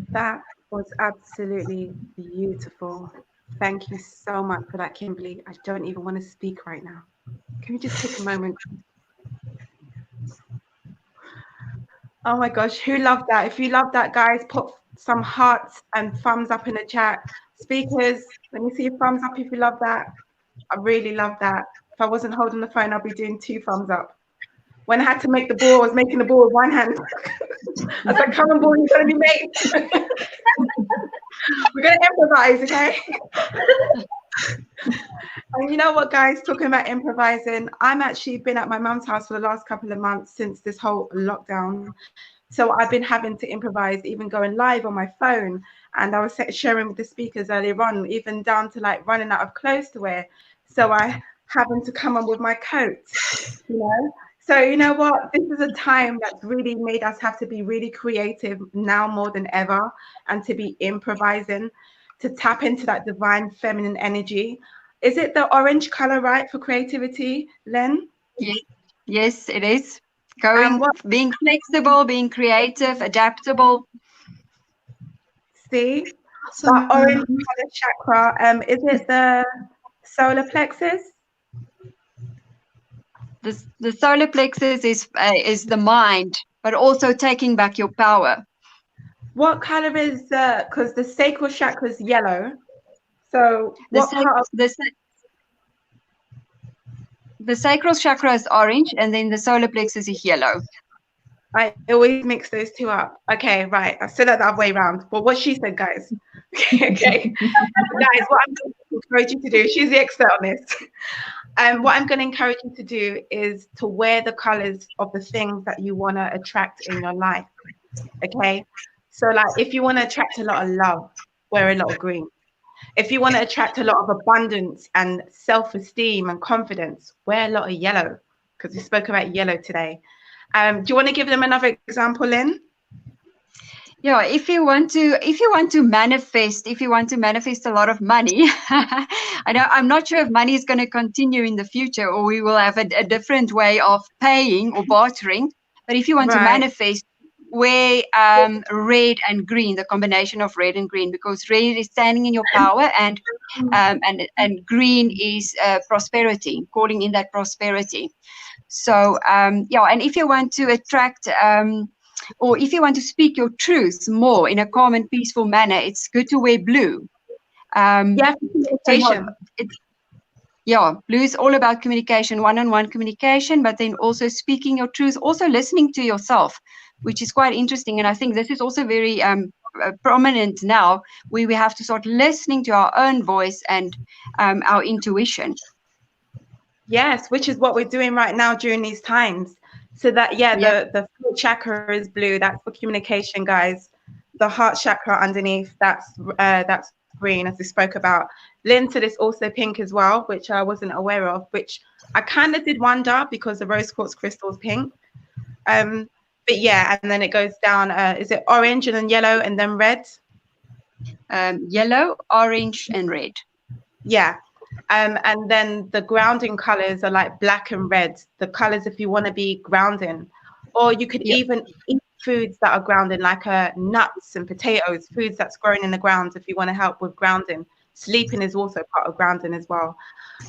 That was absolutely beautiful. Thank you so much for that, Kimberly. I don't even want to speak right now. Can we just take a moment? Oh my gosh, who loved that? If you love that, guys, put some hearts and thumbs up in the chat. Speakers, let me see a thumbs up if you love that. I really love that. If I wasn't holding the phone, I'd be doing 2 thumbs up. When I had to make the ball, I was making the ball with one hand. I was like, come on, ball, you're going to be made. We're going to improvise, okay? And you know what, guys, talking about improvising, I'm actually been at my mum's house for the last couple of months since this whole lockdown. So I've been having to improvise, even going live on my phone. And I was sharing with the speakers earlier on, even down to like running out of clothes to wear. So I having to come on with my coat, you know? So you know what? This is a time that's really made us have to be really creative now more than ever, and to be improvising, to tap into that divine feminine energy. Is it the orange color, right, for creativity, Len? Yes, it is. Being flexible, being creative, adaptable. See, that orange color chakra. Is it the solar plexus? The solar plexus is the mind, but also taking back your power. What color is because the sacral chakra is yellow. So what part of the sacral chakra is orange, and then the solar plexus is yellow. I always mix those two up. Okay, right. I said that the other way around. Well, what she said, guys. Okay. Guys, what I'm going to encourage you to do, she's the expert on this. What I'm going to encourage you to do is to wear the colors of the things that you want to attract in your life. Okay. So like if you want to attract a lot of love, wear a lot of green. If you want to attract a lot of abundance and self-esteem and confidence, wear a lot of yellow, because we spoke about yellow today. Do you want to give them another example, Lynn? Yeah, if you want to manifest a lot of money, I'm not sure if money is going to continue in the future, or we will have a different way of paying or bartering. But if you want to manifest, wear red and green, the combination of red and green, because red is standing in your power, and green is prosperity, calling in that prosperity. So and if you want to attract or if you want to speak your truth more in a calm and peaceful manner, it's good to wear blue. yeah, Blue is all about communication, one-on-one communication, but then also speaking your truth, also listening to yourself, which is quite interesting. And I think this is also very prominent now, where we have to start listening to our own voice and our intuition. Yes, which is what we're doing right now during these times. So that, yeah, the throat chakra is blue. That's for communication, guys. The heart chakra underneath, that's green, as we spoke about. Lynn said it's also pink as well, which I wasn't aware of, which I kind of did wonder because the rose quartz crystal is pink. But yeah, and then it goes down. Is it orange and then yellow and then red? Yellow, orange, and red. Yeah. And then the grounding colors are like black and red, the colors if you want to be grounding. Or you could even eat foods that are grounding, like nuts and potatoes, foods that's grown in the ground if you want to help with grounding. Sleeping is also part of grounding as well.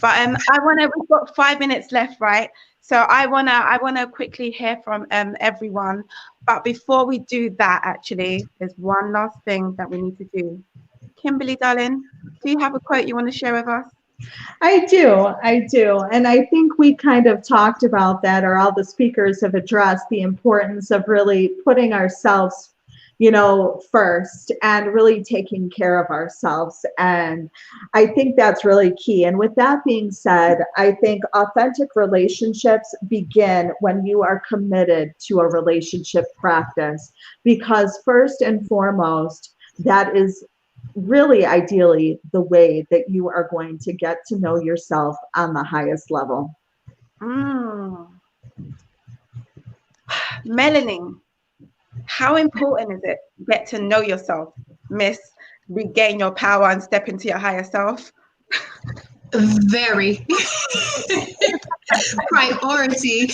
But we've got 5 minutes left, right? So I wanna quickly hear from everyone. But before we do that, actually, there's one last thing that we need to do. Kimberly, darling, do you have a quote you want to share with us? I do. And I think we kind of talked about that, or all the speakers have addressed the importance of really putting ourselves, first and really taking care of ourselves. And I think that's really key. And with that being said, I think authentic relationships begin when you are committed to a relationship practice, because first and foremost, that is really ideally the way that you are going to get to know yourself on the highest level. Melanie, how important is it to get to know yourself, Miss Regain Your Power and Step into Your Higher Self? Very. Priority.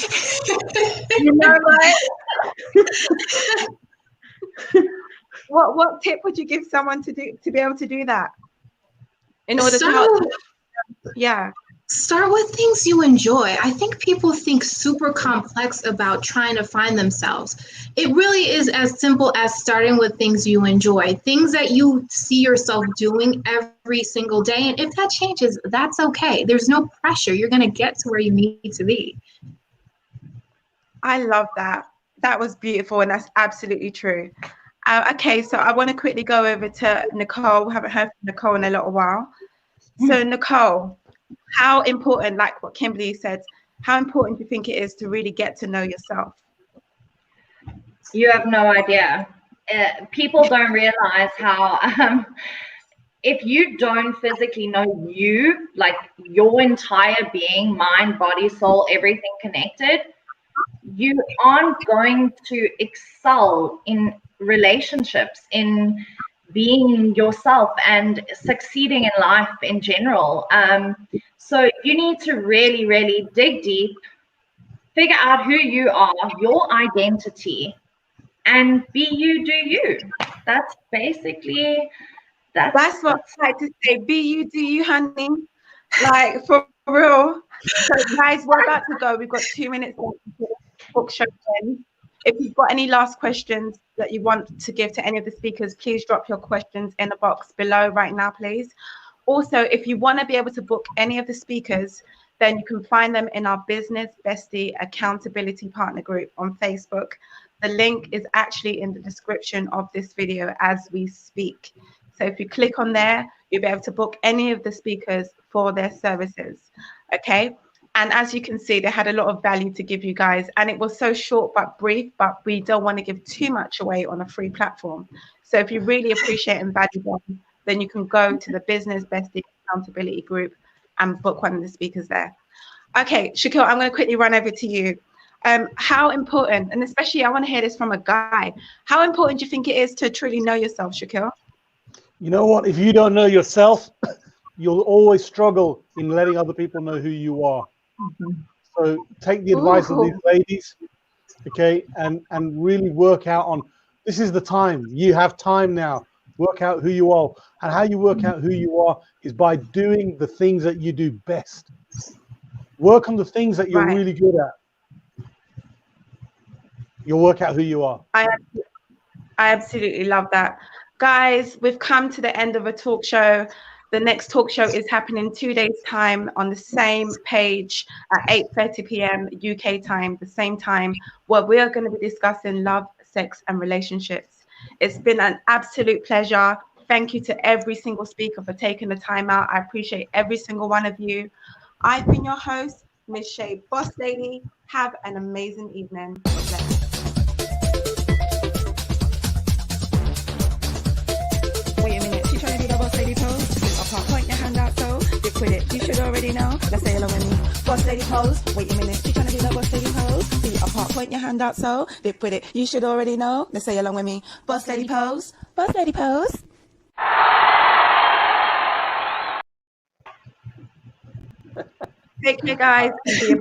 You know, right? What tip would you give someone to be able to do that? In order to help? Yeah. Start with things you enjoy. I think people think super complex about trying to find themselves. It really is as simple as starting with things you enjoy, things that you see yourself doing every single day. And if that changes, that's okay. There's no pressure. You're going to get to where you need to be. I love that. That was beautiful. And that's absolutely true. Okay, so I want to quickly go over to Nicole. We haven't heard from Nicole in a little while. So Nicole, how important, like what Kimberly said, how important do you think it is to really get to know yourself? You have no idea. People don't realize how, if you don't physically know you, like your entire being, mind, body, soul, everything connected, you aren't going to excel in relationships, in being yourself and succeeding in life in general. So you need to really, really dig deep, figure out who you are, your identity, and be you, do you. That's basically, that's what I like to say. Be you, do you, honey. Like, for real. So guys, we're about to go. We've got 2 minutes left before the book show ends. If you've got any last questions that you want to give to any of the speakers, please drop your questions in the box below right now, please. Also, if you want to be able to book any of the speakers, then you can find them in our Business Bestie Accountability Partner group on Facebook. The link is actually in the description of this video as we speak. So if you click on there, you'll be able to book any of the speakers for their services. Okay. And as you can see, they had a lot of value to give you guys. And it was so short but brief, but we don't want to give too much away on a free platform. So if you really appreciate and value them, then you can go to the Business Bestie Accountability group and book one of the speakers there. Okay, Shaquille, I'm going to quickly run over to you. How important, and especially I want to hear this from a guy, how important do you think it is to truly know yourself, Shaquille? You know what? If you don't know yourself, you'll always struggle in letting other people know who you are. So take the advice of these ladies, okay, and really work out on, this is the time. You have time now. Work out who you are. And how you work out who you are is by doing the things that you do best. Work on the things that you're really good at. You'll work out who you are. I absolutely love that. Guys, we've come to the end of a talk show. The next talk show is happening 2 days' time on the same page at 8:30 p.m. UK time, the same time, where we are going to be discussing love, sex, and relationships. It's been an absolute pleasure. Thank you to every single speaker for taking the time out. I appreciate every single one of you. I've been your host, Miss Shay Boss Lady. Have an amazing evening. Wait a minute, she trying to do the boss lady pose? Apart, point your hand out so dip with it. You should already know. Let's say hello with me. Boss lady pose. Wait a minute, she trying to do the boss lady pose? Be apart, point your hand out so dip with it. You should already know. Let's say hello with me. Boss lady pose. Boss lady pose. Take care, guys. And be a